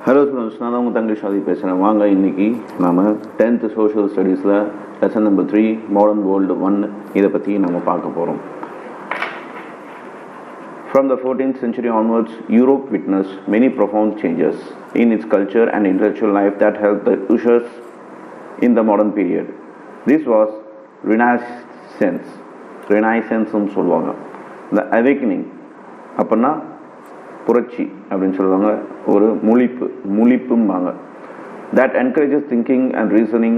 Hello students, நான் தான் உங்கள் தங்கை ஷாதி பேசுகிறேன். வாங்க இன்றைக்கி நாம் 10th சோஷியல் ஸ்டடீஸில் லெசன் நம்பர் 3 மாடர்ன் வேர்ல்டு 1 இதை பற்றி நம்ம பார்க்க போகிறோம். From the 14th century onwards, Europe witnessed many profound changes in its culture and intellectual life that helped the ushers in the modern period. This was Renaissance சொல்லுவாங்க. The awakening அப்படின்னா புரட்சி அப்படின்னு சொல்லுவாங்க, ஒரு முழிப்பும்பாங்க. That encourages thinking and reasoning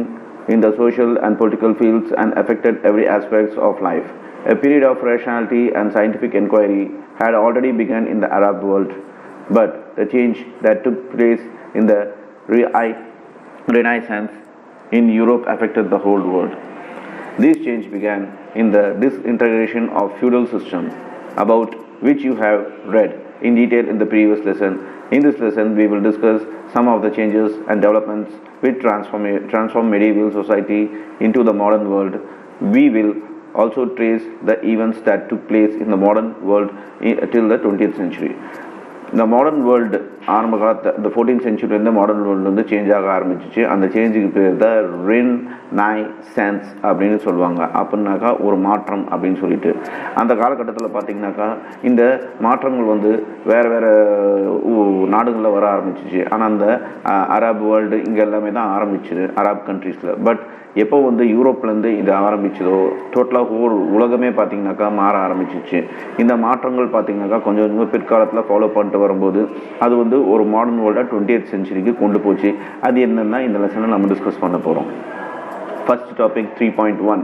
in the social and political fields and affected every aspect of life. A period of rationality and scientific inquiry had already begun in the Arab world, but the change that took place in the Renaissance in Europe affected the whole world. This change began in the disintegration of feudal system, about which you have read in detail in the previous lesson. In this lesson, we will discuss some of the changes and developments which transform medieval society into the modern world. We will also trace the events that took place in the modern world till the 20th century. இந்த modern world ஆரம்ப காலத்தை இந்த 14th சென்ச்சுரியிலேருந்து modern world வந்து change ஆக ஆரம்பிச்சிச்சு. அந்த சேஞ்சுக்கு பேர் தான் ரெனைசன்ஸ் அப்படின்னு சொல்லுவாங்க. அப்படின்னாக்கா ஒரு மாற்றம் அப்படின்னு சொல்லிட்டு அந்த காலகட்டத்தில் பார்த்திங்கனாக்கா இந்த மாற்றங்கள் வந்து வேறு நாடுகளில் வர ஆரம்பிச்சிச்சு. ஆனால் அந்த அரபு வேர்ல்டு இங்கே எல்லாமே தான் ஆரம்பிச்சிது, அரப் கண்ட்ரீஸில். பட் எப்போ வந்து யூரோப்லேருந்து இது ஆரம்பிச்சதோ டோட்டலாக உலகமே பார்த்திங்கனாக்கா மாற ஆரம்பிச்சிச்சு. இந்த மாற்றங்கள் பார்த்திங்கனாக்கா கொஞ்சம் கொஞ்சம் பிற்காலத்தில் ஃபாலோ பண்ணிட்டு வரும்போது அது வந்து ஒரு மாடர்ன் வேர்ல்டாக 20th சென்ச்சுரிக்கு கொண்டு போச்சு. அது என்னென்னா இந்த லெசனில் நம்ம டிஸ்கஸ் பண்ண போகிறோம். First topic 3.1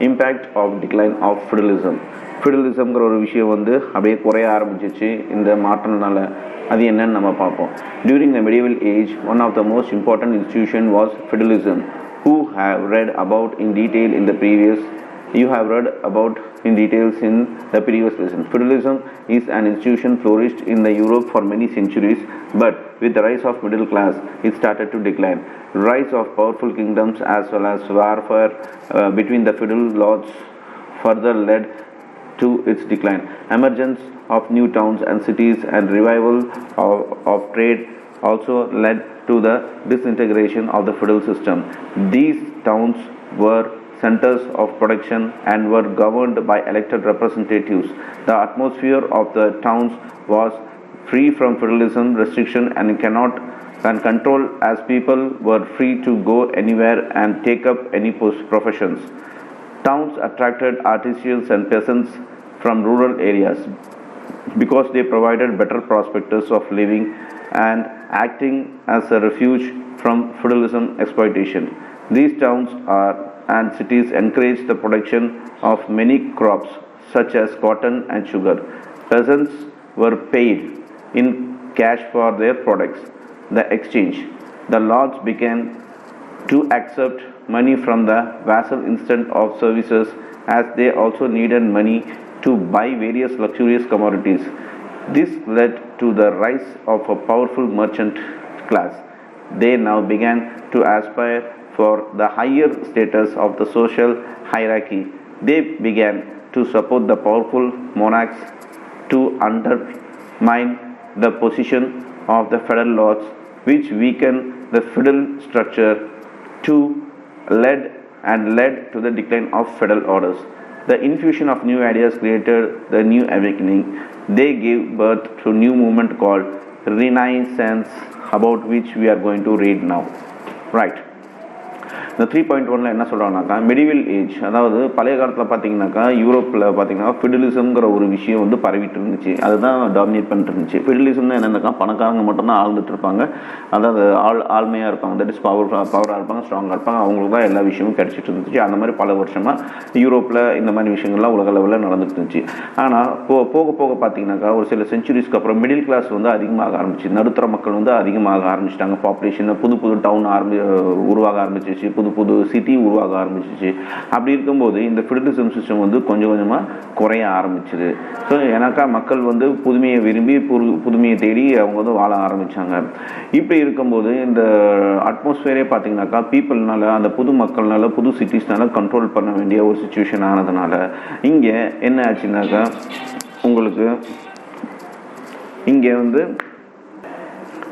impact of decline of ஃபிடலிசம்ங்கிற ஒரு விஷயம் வந்து அப்படியே குறைய ஆரம்பிச்சிச்சு இந்த மாற்றம்னால. அது என்னன்னு நம்ம பார்ப்போம். During the medieval age one of the most important institution was feudalism. You have read about in details in the previous lesson. Feudalism is an institution flourished in the Europe for many centuries, but with the rise of middle class, it started to decline. Rise of powerful kingdoms as well as warfare between the feudal lords further led to its decline. Emergence of new towns and cities and revival of trade also led to the disintegration of the feudal system. These towns were centers of production and were governed by elected representatives. The atmosphere of the towns was free from feudalism restriction and control, as people were free to go anywhere and take up any professions. Towns attracted artisans and peasants from rural areas because they provided better prospects of living and acting as a refuge from feudalism exploitation. These towns and cities encouraged the production of many crops such as cotton and sugar. Peasants were paid in cash for their products. The exchange. The lords began to accept money from the vassal instead of services, as they also needed money to buy various luxurious commodities. This led to the rise of a powerful merchant class. They now began to aspire for the higher status of the social hierarchy. They began to support the powerful monarchs to undermine the position of the feudal lords, which weakened the feudal structure led to the decline of feudal orders. The infusion of new ideas created the new awakening. They gave birth to a new movement called Renaissance, about which we are going to read now. Right. இந்த 3.1 என்ன சொல்கிறாங்கனாக்கா medieval age, அதாவது பழைய காலத்தில் பார்த்தீங்கன்னாக்கா யூரோப்பில் பார்த்தீங்கன்னா ஃபிடலிசம்ங்கிற ஒரு விஷயம் வந்து பரவிட்டு இருந்துச்சு. அதுதான் டாமினேட் பண்ணிட்டு இருந்துச்சு. ஃபிடலிசம்னா என்னென்னாக்கா பணக்காரங்க மட்டும்தான் ஆழ்ந்துட்டு இருப்பாங்க, அதாவது ஆழ்மையாக இருப்பாங்க, தட் இஸ் பவராக இருப்பாங்க, ஸ்ட்ராங்காக இருப்பாங்க, அவங்களுக்கு தான் எல்லா விஷயமும் கிடச்சிட்டு இருந்துச்சு. அந்த மாதிரி பல வருஷமாக யூரோப்பில் இந்த மாதிரி விஷயங்கள்லாம் உலக லெவலில் நடந்துட்டு இருந்துச்சு. ஆனால் போக போக பார்த்தீங்கன்னாக்கா ஒரு சில செஞ்சுரிஸ்க்கு அப்புறம் மிடில் கிளாஸ் வந்து அதிகமாக ஆரம்பிச்சு, நடுத்தர மக்கள் வந்து அதிகமாக ஆரம்பிச்சிட்டாங்க. பாப்புலேஷன் புது டவுன் உருவாக ஆரம்பிச்சிச்சு, புது சிட்டி உருவாக ஆரம்பிச்சிச்சு. அப்படி இருக்கும்போது இந்த ஃபிடலிசம் சிஸ்டம் வந்து கொஞ்சம் கொஞ்சமாக குறைய ஆரம்பிச்சுது. ஸோ எனக்கா மக்கள் வந்து புதுமையை விரும்பி புதுமையை தேடி அவங்க வந்து வாழ ஆரம்பித்தாங்க. இப்படி இருக்கும்போது இந்த அட்மாஸ்பியரே பார்த்தீங்கன்னாக்கா பீப்புள்னால, அந்த புது மக்கள்னால, புது சிட்டிஸ்னால கண்ட்ரோல் பண்ண வேண்டிய ஒரு சுச்சுவேஷன் ஆனதுனால இங்கே என்ன ஆச்சுனாக்கா உங்களுக்கு இங்கே வந்து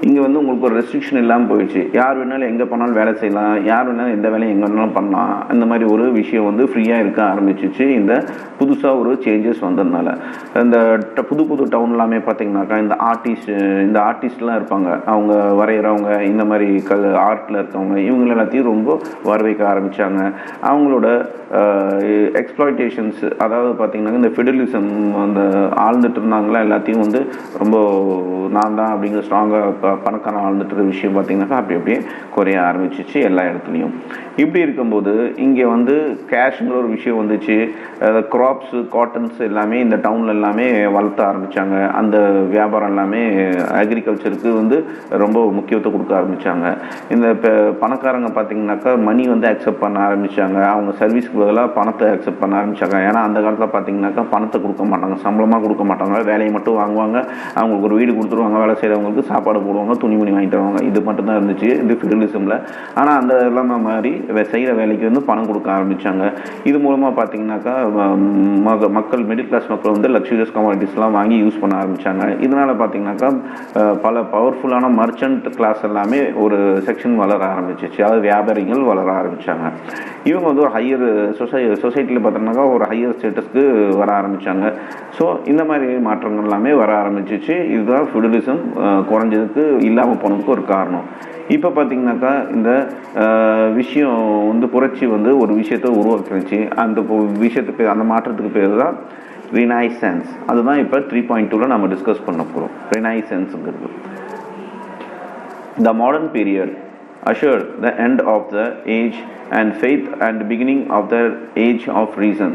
இங்கே வந்து உங்களுக்கு ஒரு ரெஸ்ட்ரிக்ஷன் இல்லாமல் போயிடுச்சு. யார் வேணாலும் எங்கே போனாலும் வேலை செய்யலாம், யார் வேணாலும் எந்த வேலையும் எங்கே வேணாலும் பண்ணலாம். அந்த மாதிரி ஒரு விஷயம் வந்து ஃப்ரீயாக இருக்க ஆரம்பிச்சிச்சு இந்த புதுசாக ஒரு சேஞ்சஸ் வந்ததுனால. இந்த புது புது டவுன் எல்லாமே பார்த்தீங்கன்னாக்கா இந்த ஆர்டிஸ்ட்லாம் இருப்பாங்க, அவங்க வரைகிறவங்க, இந்த மாதிரி ஆர்ட்டில் இருக்கவங்க, இவங்க எல்லாத்தையும் ரொம்ப வரவேற்க ஆரம்பித்தாங்க. அவங்களோட எக்ஸ்ப்ளாய்டேஷன்ஸ், அதாவது பார்த்தீங்கன்னா இந்த ஃபெடரலிசம் அந்த ஆழ்ந்துட்டு இருந்தாங்களா எல்லாத்தையும் வந்து ரொம்ப நான் தான் அப்படிங்கிற ஸ்ட்ராங்காக பணக்காரன் ஆழ்ந்துட்டு விஷயம் பார்த்தீங்கன்னாக்கா அப்படியே குறைய ஆரம்பிச்சிச்சு எல்லா இடத்துலையும். இப்படி இருக்கும்போது இங்கே வந்து கேஷ்ங்கிற ஒரு விஷயம் வந்துச்சு. க்ராப்ஸு, காட்டன்ஸ் எல்லாமே இந்த டவுனில் எல்லாமே வளர்த்த ஆரம்பித்தாங்க. அந்த வியாபாரம் எல்லாமே அக்ரிகல்ச்சருக்கு வந்து ரொம்ப முக்கியத்துவம் கொடுக்க ஆரம்பித்தாங்க. இந்த பணக்காரங்க பார்த்தீங்கன்னாக்கா மணி வந்து அக்செப்ட் பண்ண ஆரம்பித்தாங்க. அவங்க சர்வீஸ்க்கு பதிலாக பணத்தை அக்செப்ட் பண்ண ஆரம்பித்தாங்க. ஏன்னா அந்த காலத்தில் பார்த்தீங்கன்னாக்கா பணத்தை கொடுக்க மாட்டாங்க, சம்பளமாக கொடுக்க மாட்டாங்க, வேலையை மட்டும் வாங்குவாங்க, அவங்களுக்கு ஒரு வீடு கொடுத்துருவாங்க, வேலை செய்கிறவங்களுக்கு சாப்பாடு போடுவாங்க, துணிமணி வாங்கிட்டு வருவாங்க. இது மட்டும்தான் இருந்துச்சு இந்த ஃபெடரலிசமில். ஆனால் அந்த எல்லாமே மாதிரி செய்கிற வேலைக்கு வந்து பணம் கொடுக்க ஆரம்பித்தாங்க. இது மூலமாக பார்த்தீங்கன்னாக்கா மக்கள், மிடில் கிளாஸ் மக்கள் வந்து லக்ஸூரியஸ் கமாடிட்டிஸ்லாம் வாங்கி யூஸ் பண்ண ஆரம்பித்தாங்க. இதனால் பார்த்தீங்கன்னாக்கா பல பவர்ஃபுல்லான மர்ச்சன்ட் கிளாஸ் எல்லாமே ஒரு செக்ஷன் வளர ஆரம்பிச்சிச்சு, அதாவது வியாபாரிகள் வளர ஆரம்பித்தாங்க. இவங்க வந்து ஒரு ஹையர் சொசைட்டியில் பார்த்தோம்னாக்கா ஒரு ஹையர் ஸ்டேட்டஸ்க்கு வர ஆரம்பித்தாங்க. ஸோ இந்த மாதிரி மாற்றங்கள் எல்லாமே வர ஆரம்பிச்சிச்சு. இதுதான் ஃபெடரலிசம் குறைஞ்சதுக்கு, இல்லாமல் போனதுக்கு ஒரு காரணம். இப்போ பார்த்தீங்கன்னாக்கா இந்த விஷயம் வந்து புரட்சி வந்து ஒரு விஷயத்தை உருவாக்கிச்சு. அந்த விஷயத்துக்கு, அந்த மாற்றத்துக்கு பேர் தான் ரினைசன்ஸ். அதுதான் இப்போ 3.2ல நம்ம டிஸ்கஸ் பண்ண போகிறோம். ரினைசன்ஸுங்கிறது the modern period ushered the end of the age and faith and beginning of the age of reason.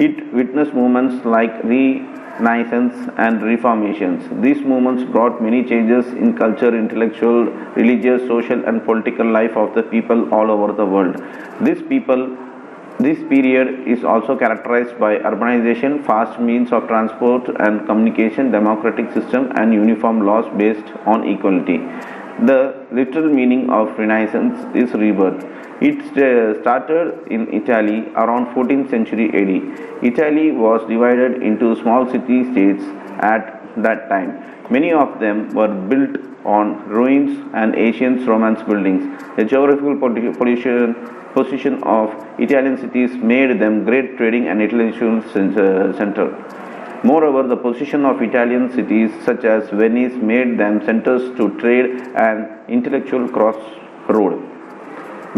It witnessed movements like Renaissance and Reformations. These movements brought many changes in culture, intellectual, religious, social and political life of the people all over the world. This period is also characterized by urbanization, fast means of transport and communication, democratic system and uniform laws based on equality. The literal meaning of Renaissance is rebirth. It started in Italy around 14th century AD. Italy was divided into small city-states at that time. Many of them were built on ruins and ancient Romance buildings. The geographical position of Italian cities made them great trading and intellectual center. Moreover, the position of Italian cities such as Venice made them centers to trade and intellectual crossroad.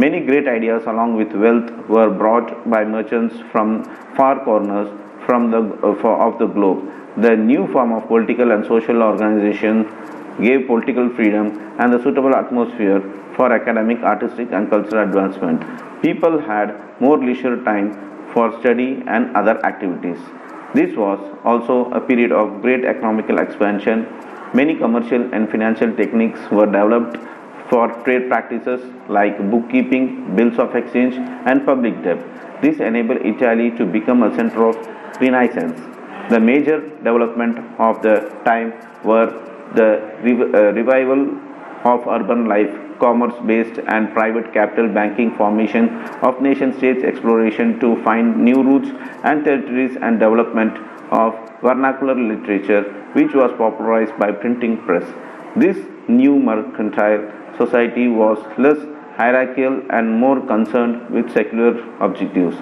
Many great ideas along with wealth were brought by merchants from far corners of the globe. The new form of political and social organization gave political freedom and a suitable atmosphere for academic, artistic and cultural advancement. People had more leisure time for study and other activities. This was also a period of great economical expansion. Many commercial and financial techniques were developed for trade practices like bookkeeping, bills of exchange and public debt. This enabled Italy to become a center of Renaissance. The major development of the time were the revival of urban life, commerce-based and private capital banking, formation of nation-states, exploration to find new routes and territories, and development of vernacular literature, which was popularized by printing press. This new mercantile society was less hierarchical and more concerned with secular objectives.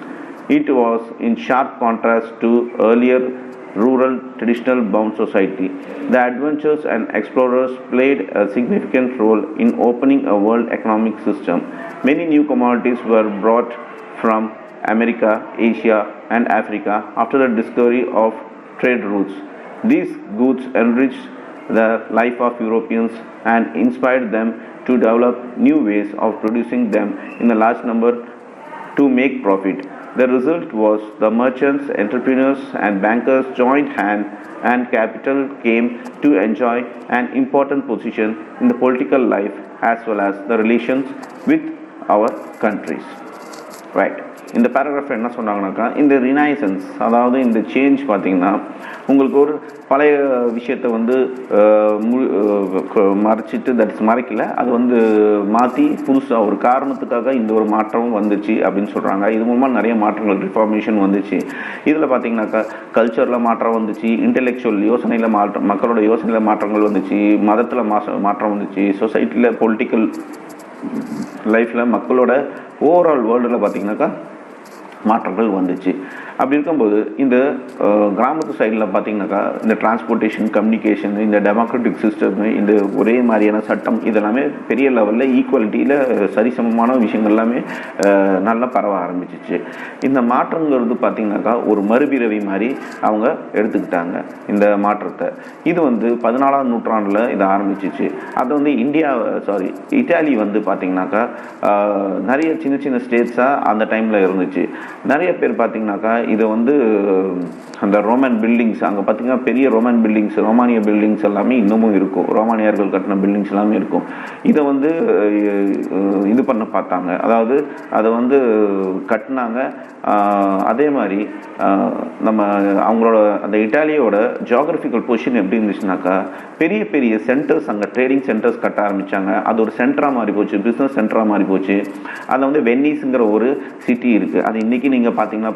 It was in sharp contrast to earlier rural traditional bound society. The adventurers and explorers played a significant role in opening a world economic system. Many new commodities were brought from America, Asia and Africa after the discovery of trade routes. These goods enriched the life of Europeans and inspired them to develop new ways of producing them in a large number to make profit. The result was the merchants, entrepreneurs and bankers joined hands and capital came to enjoy an important position in the political life as well as the relations with our countries. Right. இந்த paragraph என்ன சொன்னாங்கன்னாக்கா, இந்த Renaissance, அதாவது இந்த change பார்த்தீங்கன்னா உங்களுக்கு ஒரு பழைய விஷயத்தை வந்து மறைச்சிட்டு மறைக்கல, அது வந்து மாற்றி புதுசாக ஒரு காரணத்துக்காக இந்த ஒரு மாற்றமும் வந்துச்சு அப்படின்னு சொல்கிறாங்க. இது மூலமாக நிறைய மாற்றங்கள் ரிஃபார்மேஷன் வந்துச்சு. இதில் பார்த்தீங்கன்னாக்கா கல்ச்சரில் மாற்றம் வந்துச்சு, இன்டெலெக்சுவல் யோசனையில் மாற்றம், மக்களோட யோசனையில் மாற்றங்கள் வந்துச்சு, மதத்தில் மாற்றம் வந்துச்சு, சொசைட்டியில் பொலிட்டிக்கல் லைஃப்பில் மக்களோட ஓவரால் வேர்ல்டில் பார்த்தீங்கன்னாக்கா மாற்றங்கள் வந்துச்சு. அப்படி இருக்கும்போது இந்த கிராமத்து சைடில் பார்த்தீங்கன்னாக்கா இந்த டிரான்ஸ்போர்ட்டேஷன், கம்யூனிகேஷன், இந்த டெமோக்ராட்டிக் சிஸ்டம், இந்த ஒரே மாதிரியான சட்டம் இதெல்லாமே பெரிய லெவலில் ஈக்குவலிட்டியில் சரிசமமான விஷயங்கள் எல்லாமே நல்லா பரவ ஆரம்பிச்சிச்சு. இந்த மாற்றங்கிறது பார்த்தீங்கன்னாக்கா ஒரு மறுபிறவி மாதிரி அவங்க எடுத்துக்கிட்டாங்க இந்த மாற்றத்தை. இது வந்து 14ஆம் நூற்றாண்டில் இதை ஆரம்பிச்சிச்சு. அது வந்து இட்டாலி வந்து பார்த்தீங்கன்னாக்கா நிறைய சின்ன சின்ன ஸ்டேட்ஸாக அந்த டைமில் இருந்துச்சு. நிறைய பேர் பார்த்தீங்கன்னாக்கா இதை வந்து அந்த ரோமன் பில்டிங்ஸ், அங்கே பார்த்தீங்கன்னா பெரிய ரோமன் பில்டிங்ஸ், ரோமானிய பில்டிங்ஸ் எல்லாமே இன்னமும் இருக்கும், ரோமானியர்கள் கட்டின பில்டிங்ஸ் எல்லாமே இருக்கும். இதை வந்து இது பண்ண பார்த்தாங்க, அதாவது அதை வந்து கட்டினாங்க. அதே மாதிரி நம்ம அவங்களோட அந்த இட்டாலியோட ஜியாகிரபிக்கல் பொசிஷன் எப்படி இருந்துச்சுனாக்கா பெரிய பெரிய சென்டர்ஸ், அங்கே ட்ரேடிங் சென்டர்ஸ் கட்ட ஆரம்பித்தாங்க. அது ஒரு சென்டராக மாறி போச்சு, பிஸ்னஸ் சென்டராக மாறி போச்சு. அதில் வந்து வென்னீஸுங்கிற ஒரு சிட்டி இருக்குது. அது இன்றைக்கி நீங்கள் பார்த்தீங்கன்னா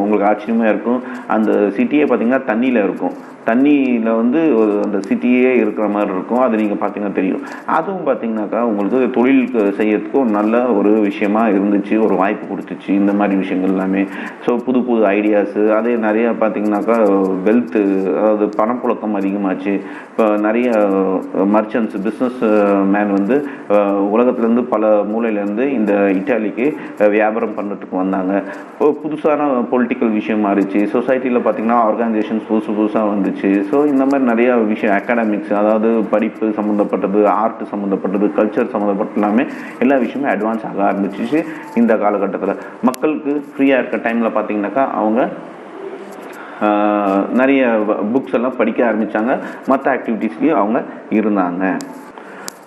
உங்களுக்கு ஆச்சரியமாக இருக்கும். அந்த சிட்டியே பார்த்தீங்கன்னா தண்ணியில் இருக்கும், தண்ணியில் வந்து அந்த சிட்டியே இருக்கிற மாதிரி இருக்கும். அது நீங்கள் பார்த்தீங்கன்னா தெரியும். அதுவும் பார்த்தீங்கன்னாக்கா உங்களுக்கு தொழில் செய்யறதுக்கு ஒரு நல்ல ஒரு விஷயமா இருந்துச்சு, ஒரு வாய்ப்பு கொடுத்துச்சு இந்த மாதிரி விஷயங்கள் எல்லாமே. ஸோ புது புது ஐடியாஸு, அதே நிறைய பார்த்தீங்கன்னாக்கா வெல்த்து, அதாவது பணப்புழக்கம் அதிகமாச்சு. இப்போ நிறைய மர்ச்சன்ட்ஸ், பிஸ்னஸ் மேன் வந்து உலகத்துலேருந்து பல மூலையிலேருந்து இந்த இட்டாலிக்கு வியாபாரம் பண்ணுறதுக்கு வந்தாங்க. புதுசான பொலிட்டிக்கல் விஷயம் மாறிச்சு. சொசைட்டியில் பார்த்தீங்கன்னா ஆர்கனைசேஷன்ஸ் புதுசாக வந்துச்சு. ஸோ இந்த மாதிரி நிறையா விஷயம், அகாடமிக்ஸ், அதாவது படிப்பு சம்மந்தப்பட்டது, ஆர்ட் சம்மந்தப்பட்டது, கல்ச்சர் சம்மந்தப்பட்ட எல்லாமே எல்லா விஷயமும் அட்வான்ஸ் ஆக ஆரம்பிச்சிச்சு. இந்த காலகட்டத்தில் மக்களுக்கு ஃப்ரீயாக இருக்க டைமில் பார்த்தீங்கன்னாக்கா அவங்க நிறைய புக்ஸ் எல்லாம் படிக்க ஆரம்பித்தாங்க, மற்ற ஆக்டிவிட்டீஸ்லேயும் அவங்க இருந்தாங்க.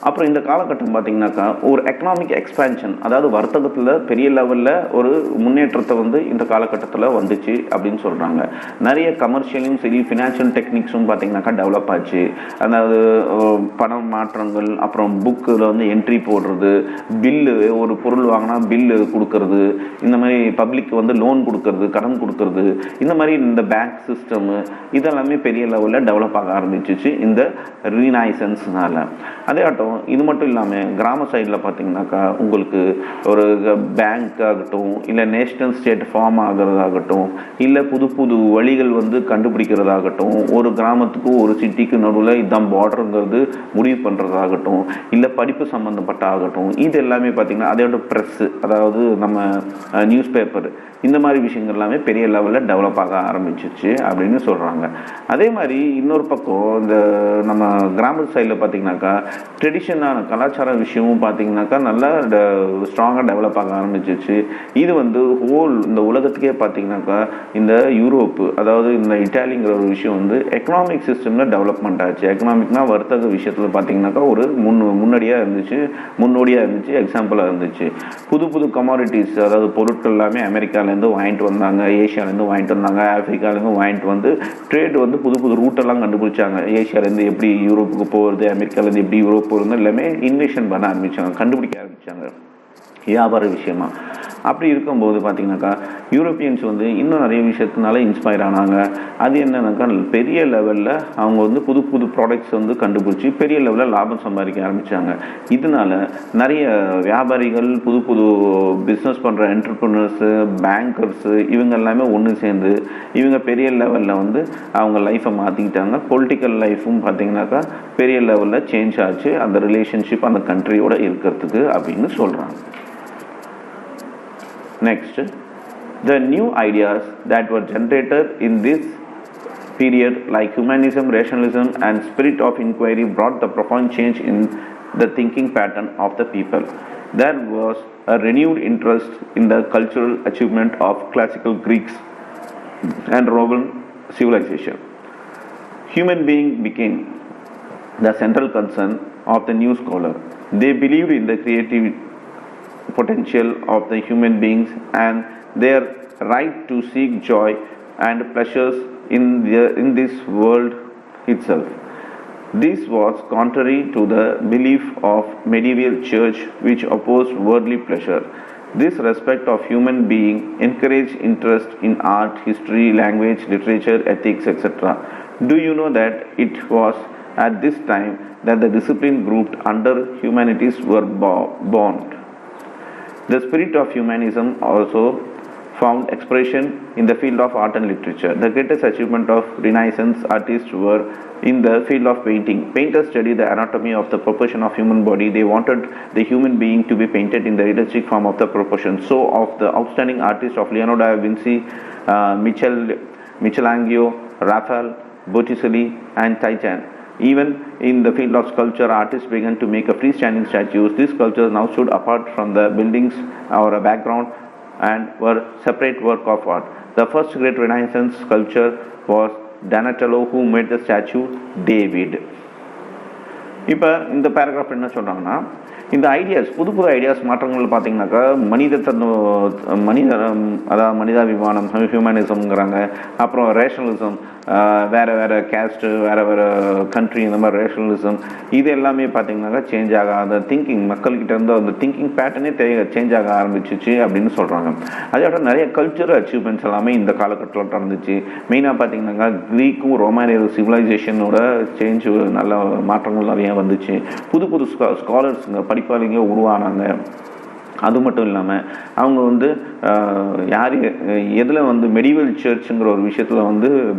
அப்புறம் இந்த காலகட்டம் பார்த்திங்கனாக்கா ஒரு எக்கனாமிக் எக்ஸ்பேன்ஷன், அதாவது வர்த்தகத்தில் பெரிய லெவலில் ஒரு முன்னேற்றத்தை வந்து இந்த காலகட்டத்தில் வந்துச்சு அப்படின்னு சொல்கிறாங்க. நிறைய கமர்ஷியலும் சரி, ஃபினான்ஷியல் டெக்னிக்ஸும் பார்த்திங்கனாக்கா டெவலப் ஆச்சு. அதாவது பணம் மாற்றங்கள், அப்புறம் புக்கில் வந்து என்ட்ரி போடுறது, பில்லு, ஒரு பொருள் வாங்கினா பில்லு கொடுக்கறது, இந்த மாதிரி பப்ளிக் வந்து லோன் கொடுக்கறது, கடன் கொடுக்கறது, இந்த மாதிரி இந்த பேங்க் சிஸ்டமு இதெல்லாமே பெரிய லெவலில் டெவலப் ஆக ஆரம்பிச்சிச்சு இந்த ரீனைசன்ஸ்னால. அதே ஆட்டம் இது மட்டும் இல்லாமல் கிராம சைடில் பார்த்தீங்கன்னாக்கா உங்களுக்கு ஒரு பேங்க் ஆகட்டும், இல்லை நேஷ்னல் ஸ்டேட் ஃபார்ம் ஆகிறதாகட்டும், இல்லை புது புது வழிகள் வந்து கண்டுபிடிக்கிறதாகட்டும், ஒரு கிராமத்துக்கு ஒரு சிட்டிக்கு நடுவில் இதுதான் பார்டருங்கிறது முடிவு பண்ணுறதாகட்டும், இல்லை படிப்பு சம்மந்தப்பட்ட ஆகட்டும், இது எல்லாமே பார்த்திங்கன்னா அதோட ப்ரெஸ்ஸு, அதாவது நம்ம நியூஸ் பேப்பர், இந்த மாதிரி விஷயங்கள் எல்லாமே பெரிய லெவலில் டெவலப் ஆக ஆரம்பிச்சிச்சு அப்படின்னு சொல்கிறாங்க. அதே மாதிரி இன்னொரு பக்கம் இந்த நம்ம கிராமத்து சைடில் பார்த்திங்கனாக்கா ட்ரெடிஷனான கலாச்சார விஷயமும் பார்த்திங்கனாக்கா நல்லா ஸ்ட்ராங்காக டெவலப் ஆக ஆரம்பிச்சிச்சு. இது வந்து ஹோல் இந்த உலகத்துக்கே பார்த்திங்கனாக்கா இந்த யூரோப்பு, அதாவது இந்த இட்டாலிங்கிற ஒரு விஷயம் வந்து எக்கனாமிக் சிஸ்டமில் டெவலப்மெண்ட் ஆச்சு. எக்கனாமிக்னால் வர்த்தக விஷயத்தில் பார்த்திங்கனாக்கா ஒரு முன்னோடியாக இருந்துச்சு, எக்ஸாம்பிளாக இருந்துச்சு. புது புது கமாடிட்டிஸ், அதாவது பொருட்கள் எல்லாமே அமெரிக்காலேருந்து வாங்கிட்டு வந்தாங்க, ஏஷியாலேருந்து வாங்கிட்டு வந்தாங்க, ஆஃப்ரிக்காலேருந்து வாங்கிட்டு வந்து ட்ரேட் வந்து புது புது ரூட்டெல்லாம் கண்டுபிடிச்சாங்க. ஏஷியாலேருந்து எப்படி யூரோப்புக்கு போகிறது, அமெரிக்காலேருந்து எப்படி யூரோப் போகிறது எல்லாமே இன்வெஷன் பண்ண ஆரம்பித்தாங்க, கண்டுபிடிக்க ஆரம்பித்தாங்க வியாபார விஷயமா. அப்படி இருக்கும்போது பார்த்திங்கனாக்கா யூரோப்பியன்ஸ் வந்து இன்னும் நிறைய விஷயத்தினால இன்ஸ்பயர் ஆனாங்க. அது என்னன்னாக்கா பெரிய லெவலில் அவங்க வந்து புது புது ப்ராடக்ட்ஸ் வந்து கண்டுபிடிச்சி பெரிய லெவலில் லாபம் சம்பாதிக்க ஆரம்பித்தாங்க. இதனால நிறைய வியாபாரிகள், புது புது பிஸ்னஸ் பண்ணுற என்டர்ப்ரனர்ஸு, பேங்கர்ஸு, இவங்க எல்லாமே ஒன்று சேர்ந்து இவங்க பெரிய லெவலில் வந்து அவங்க லைஃப்பை மாற்றிக்கிட்டாங்க. பொலிட்டிக்கல் லைஃப்பும் பார்த்திங்கனாக்கா பெரிய லெவலில் சேஞ்ச் ஆச்சு அந்த ரிலேஷன்ஷிப் அந்த கண்ட்ரியோட இருக்கிறதுக்கு அப்படின்னு சொல்கிறாங்க. Next, the new ideas that were generated in this period like humanism, rationalism and spirit of inquiry brought the profound change in the thinking pattern of the people. There was a renewed interest in the cultural achievement of classical Greeks and Roman civilization. Human being became the central concern of the new scholar. They believed in the creative potential of the human beings and their right to seek joy and pleasures in this world itself. This was contrary to the belief of medieval church, which opposed worldly pleasure. This respect of human being encouraged interest in art, history, language, literature, ethics, etc. Do you know that it was at this time that the discipline grouped under humanities were born? The spirit of humanism also found expression in the field of art and literature. The greatest achievement of Renaissance artists were in the field of painting. Painters studied the anatomy of the proportion of human body. They wanted the human being to be painted in the realistic form of the proportion. So, of the outstanding artists of Leonardo da Vinci, Michelangelo, Raphael, Botticelli, and Titan. Even in the field of sculpture, artists began to make a freestanding statues. These sculptures now stood apart from the buildings or a background and were separate work of art. The first great Renaissance sculpture was Donatello, who made the statue David. இப்போ இந்த paragraph என்ன சொல்கிறாங்கன்னா, இந்த ideas புது புது ideas மாற்றங்கள் பார்த்தீங்கன்னாக்கா அதாவது மனிதாபிமானம் ஹியூமனிசம்ங்கிறாங்க, அப்புறம் ரேஷனலிசம், வேறு கேஸ்ட்டு வேறு கண்ட்ரி, இந்த மாதிரி ரேஷனலிசம், இது எல்லாமே பார்த்தீங்கன்னாக்கா சேஞ்ச் ஆக அந்த திங்கிங் மக்கள்கிட்ட இருந்து அந்த திங்கிங் பேட்டர்னே சேஞ்ச் ஆக ஆரம்பிச்சிச்சு அப்படின்னு சொல்கிறாங்க. அதோட நிறைய கல்ச்சரல் அச்சீவ்மெண்ட்ஸ் எல்லாமே இந்த காலகட்டத்தில் நடந்துச்சு. மெயினாக பார்த்தீங்கன்னாக்கா க்ரீக்கும் ரோமானிய சிவிலைசேஷனோட சேஞ்ச் நல்ல மாற்றங்கள் நிறையா வந்துச்சு. புது புது ஸ்காலர்ஸுங்க படிப்பாளிங்க உருவானாங்க. அது மட்டும் இல்லாமல் அவங்க வந்து யார் எதில் வந்து மெடிவல் சர்ச்சுங்கிற ஒரு விஷயத்தில்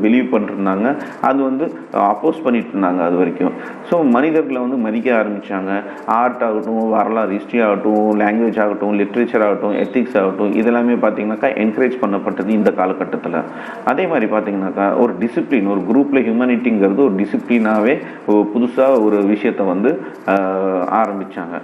பிலீவ் பண்ணிருந்தாங்க, அது அப்போஸ் பண்ணிட்டு இருந்தாங்க அது வரைக்கும். ஸோ மனிதர்களை மதிக்க ஆரம்பித்தாங்க. ஆர்ட் ஆகட்டும், வரலாறு, ஹிஸ்ட்ரி ஆகட்டும், லாங்குவேஜ் ஆகட்டும், லிட்ரேச்சர் ஆகட்டும், எத்திக்ஸ் ஆகட்டும், இதெல்லாமே பார்த்திங்கனாக்கா என்கரேஜ் பண்ணப்பட்டது இந்த காலகட்டத்தில். அதே மாதிரி பார்த்திங்கனாக்கா ஒரு டிசிப்ளின், ஒரு குரூப்பில் ஹியூமனிட்டிங்கிறது ஒரு டிசிப்ளினாகவே புதுசாக ஒரு விஷயத்தை ஆரம்பித்தாங்க.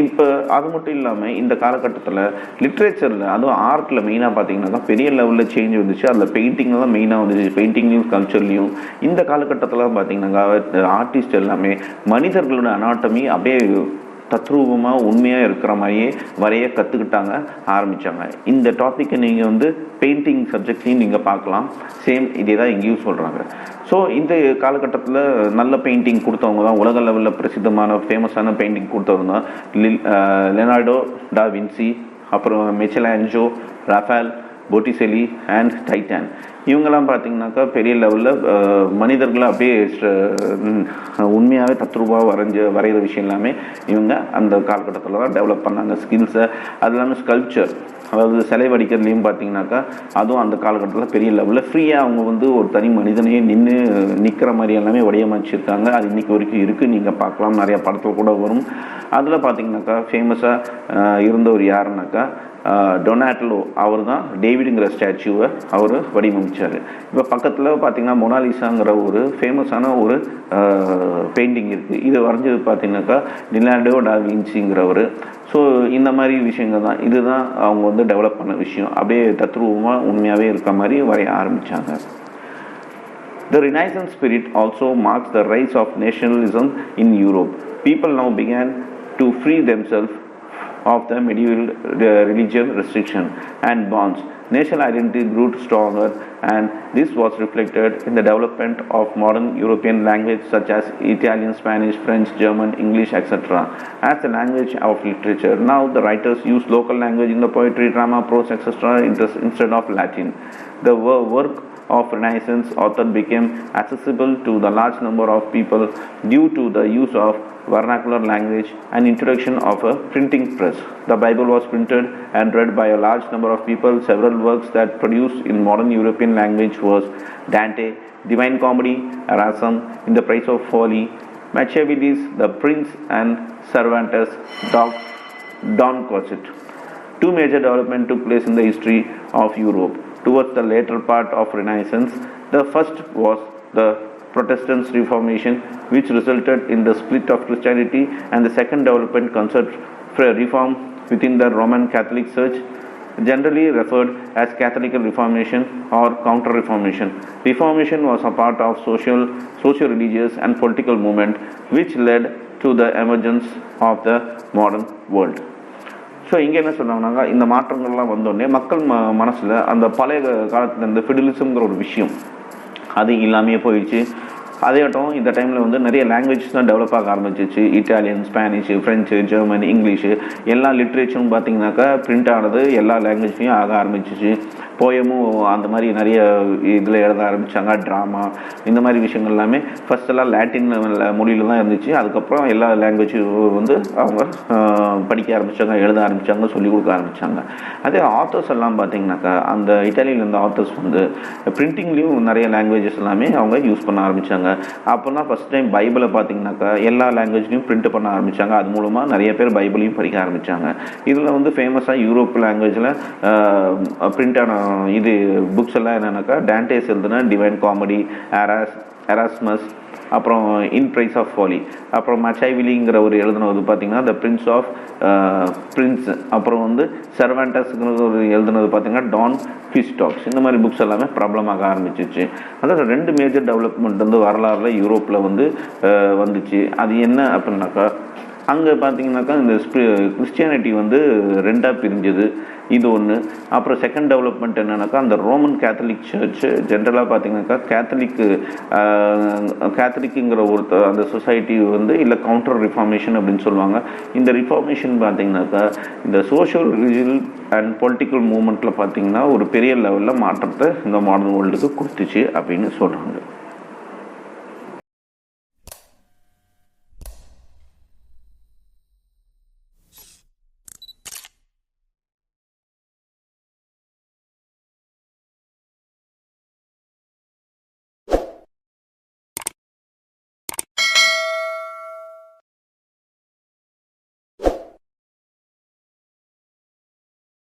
இப்போ அது மட்டும் இல்லாமல் இந்த காலகட்டத்தில் லிட்ரேச்சரில், அதுவும் ஆர்ட்டில் மெயினாக பார்த்தீங்கன்னாக்கா பெரிய லெவலில் சேஞ்ச் வந்துச்சு. அதில் பெயிண்டிங்கில் தான் மெயினாக வந்துச்சு. பெயிண்டிங்லையும் கல்ச்சர்லையும் இந்த காலகட்டத்தில் பார்த்தீங்கன்னாக்கா ஆர்டிஸ்ட் எல்லாமே மனிதர்களோட அனாட்டமி அப்படியே தத்ரூபமாக உண்மையாக இருக்கிற மாதிரியே வரைய கற்றுக்கிட்டாங்க, ஆரம்பித்தாங்க. இந்த டாப்பிக்கை நீங்கள் பெயிண்டிங் சப்ஜெக்ட்லையும் நீங்கள் பார்க்கலாம். சேம் இதே தான் இங்கேயும் சொல்கிறாங்க. ஸோ இந்த காலகட்டத்தில் நல்ல பெயிண்டிங் கொடுத்தவங்க தான், உலக லெவலில் பிரசித்தமான ஃபேமஸான பெயிண்டிங் கொடுத்தவங்க தான் லியோனார்டோ டா வின்சி, அப்புறம் மிச்சலாஞ்சோ, ராஃபேல், பொட்டிசெலி அண்ட் டைட்டான். இவங்கெல்லாம் பார்த்தீங்கன்னாக்கா பெரிய லெவலில் மனிதர்களை அப்படியே உண்மையாகவே தத்ரூபாக வரைகிற விஷயம் எல்லாமே இவங்க அந்த காலகட்டத்தில் தான் டெவலப் பண்ணாங்க ஸ்கில்ஸை. அது இல்லாமல் ஸ்கல்ப்சர், அதாவது சிலை வடிக்கிறதுலையும் பார்த்தீங்கன்னாக்கா அதுவும் அந்த காலகட்டத்தில் பெரிய லெவலில் ஃப்ரீயாக அவங்க ஒரு தனி மனிதனையே நிற்கிற மாதிரி எல்லாமே வடிவமைச்சிருக்காங்க. அது இன்றைக்கி வரைக்கும் இருக்குது, நீங்கள் பார்க்கலாம், நிறையா படத்தில் கூட வரும். அதில் பார்த்தீங்கன்னாக்கா ஃபேமஸாக இருந்தவர் யாருன்னாக்கா டொனாட்டலோ. அவர் தான் டேவிடுங்கிற ஸ்டாச்சுவை அவர் வடிவமைச்சார். இப்போ பக்கத்தில் பார்த்திங்கன்னா மொனாலிசாங்கிற ஒரு ஃபேமஸான ஒரு பெயிண்டிங் இருக்குது. இது வரைஞ்சது பார்த்திங்கனாக்கா லியோனார்டோ டா வின்சிங்கிறவர். ஸோ இந்த மாதிரி விஷயங்கள் தான், இதுதான் அவங்க டெவலப் பண்ண விஷயம். அப்படியே தத்ரூபமாக உண்மையாகவே இருக்கிற மாதிரி வரைய ஆரம்பித்தாங்க. The Renaissance spirit also marks the rise of nationalism in Europe. People now began to free themselves of the medieval religion restriction and bonds. National identity grew stronger, and this was reflected in the development of modern European languages such as Italian, Spanish, French, German, English, etc. as the language of literature. Now the writers use local language in the poetry, drama, prose, etc. instead of Latin. The work of Renaissance author became accessible to the large number of people due to the use of vernacular language and introduction of a printing press. The Bible was printed and read by a large number of people. Several works that produced in modern European language was Dante, Divine Comedy, Erasmus, In the Price of Folly, Machiavelli's The Prince, and Cervantes' Don Quixote. Two major developments took place in the history of Europe towards the later part of Renaissance. The first was the Protestant Reformation, which resulted in the split of Christianity, and the second development concerned reform within the Roman Catholic Church, generally referred as Catholic Reformation or Counter-Reformation. Reformation was a part of socio-religious and political movement which led to the emergence of the modern world. So இங்கே என்ன சொன்னாங்கன்னாக்கா இந்த மாற்றங்கள்லாம் வந்தோடனே மக்கள் மனசில் அந்த பழைய காலத்தில் இந்த ஃபிடலிசம்ங்கிற ஒரு விஷயம் அது இல்லாமையே போயிடுச்சு. அதேட்டும் இந்த டைமில் வந்து நிறைய லாங்குவேஜஸ் தான் டெவலப் ஆக ஆரம்பிச்சிச்சு. Italian, Spanish, French, German, English எல்லா லிட்ரேச்சரும் பார்த்திங்கனாக்கா பிரிண்ட் ஆனது எல்லா லாங்குவேஜ்லேயும் ஆக ஆரம்பிச்சிச்சு. போயமும் அந்த மாதிரி நிறைய இதில் எழுத ஆரம்பித்தாங்க. ட்ராமா இந்த மாதிரி விஷயங்கள் எல்லாமே ஃபஸ்ட்டெல்லாம் லாட்டின் மொழியில் தான் இருந்துச்சு. அதுக்கப்புறம் எல்லா லாங்குவேஜும் வந்து அவங்க படிக்க ஆரம்பித்தாங்க, எழுத ஆரம்பித்தாங்க, சொல்லிக் கொடுக்க ஆரம்பித்தாங்க. அதே ஆத்தர்ஸ் எல்லாம் பார்த்திங்கனாக்கா அந்த இட்டாலியில் இருந்த ஆத்தர்ஸ் வந்து பிரிண்டிங்லேயும் நிறைய லாங்குவேஜஸ் எல்லாமே அவங்க யூஸ் பண்ண ஆரம்பித்தாங்க. அப்போ தான் ஃபஸ்ட் டைம் பைபிளை பார்த்திங்கனாக்கா எல்லா லாங்குவேஜ்லையும் பிரிண்ட் பண்ண ஆரம்பித்தாங்க. அது மூலமாக நிறைய பேர் பைபிளையும் படிக்க ஆரம்பித்தாங்க. இதில் வந்து ஃபேமஸாக யூரோப் லாங்குவேஜில் பிரிண்ட் ஆன இது புக்ஸ் எல்லாம் என்னென்னாக்கா டான்டேஸ் எழுதுனா டிவைன் காமெடி, எராஸ்மஸ், அப்புறம் இன் பிரைஸ் ஆஃப் ஃபாலி, அப்புறம் மச்சைவிலிங்கிற ஒரு எழுதுனது பார்த்திங்கன்னா த பிரின்ஸ் ஆஃப் பிரின்ஸ், அப்புறம் வந்து செர்வாண்டஸ்ங்கிற ஒரு எழுதுனது பார்த்திங்கன்னா டான் குவிஸ்டாக்ஸ். இந்த மாதிரி புக்ஸ் எல்லாமே ப்ராப்ளமாக ஆரம்பிச்சிச்சு. அதாவது 2 மேஜர் டெவலப்மெண்ட் வந்து வரலாறுல யூரோப்பில் வந்து வந்துச்சு. அது என்ன அப்படின்னாக்கா அங்கே பார்த்திங்கனாக்கா இந்த கிறிஸ்டியானிட்டி வந்து 2ஆக பிரிஞ்சது, இது ஒன்று. அப்புறம் செகண்ட் டெவலப்மெண்ட் என்னென்னாக்கா அந்த ரோமன் கேத்தலிக் சர்ச்சு ஜென்ரலாக பார்த்திங்கனாக்கா கேத்தலிக்குங்கிற ஒரு அந்த சொசைட்டி வந்து இல்லை கவுண்டர் ரிஃபார்மேஷன் அப்படின்னு சொல்லுவாங்க. இந்த ரிஃபார்மேஷன் பார்த்திங்கனாக்கா இந்த சோஷியல், ரிலிஜியல் அண்ட் பொலிட்டிக்கல் மூமெண்ட்டில் பார்த்திங்கன்னா ஒரு பெரிய லெவலில் மாற்றத்தை இந்த மாடர்ன் வேர்ல்டுக்கு கொடுத்துச்சு அப்படின்னு சொல்கிறாங்க.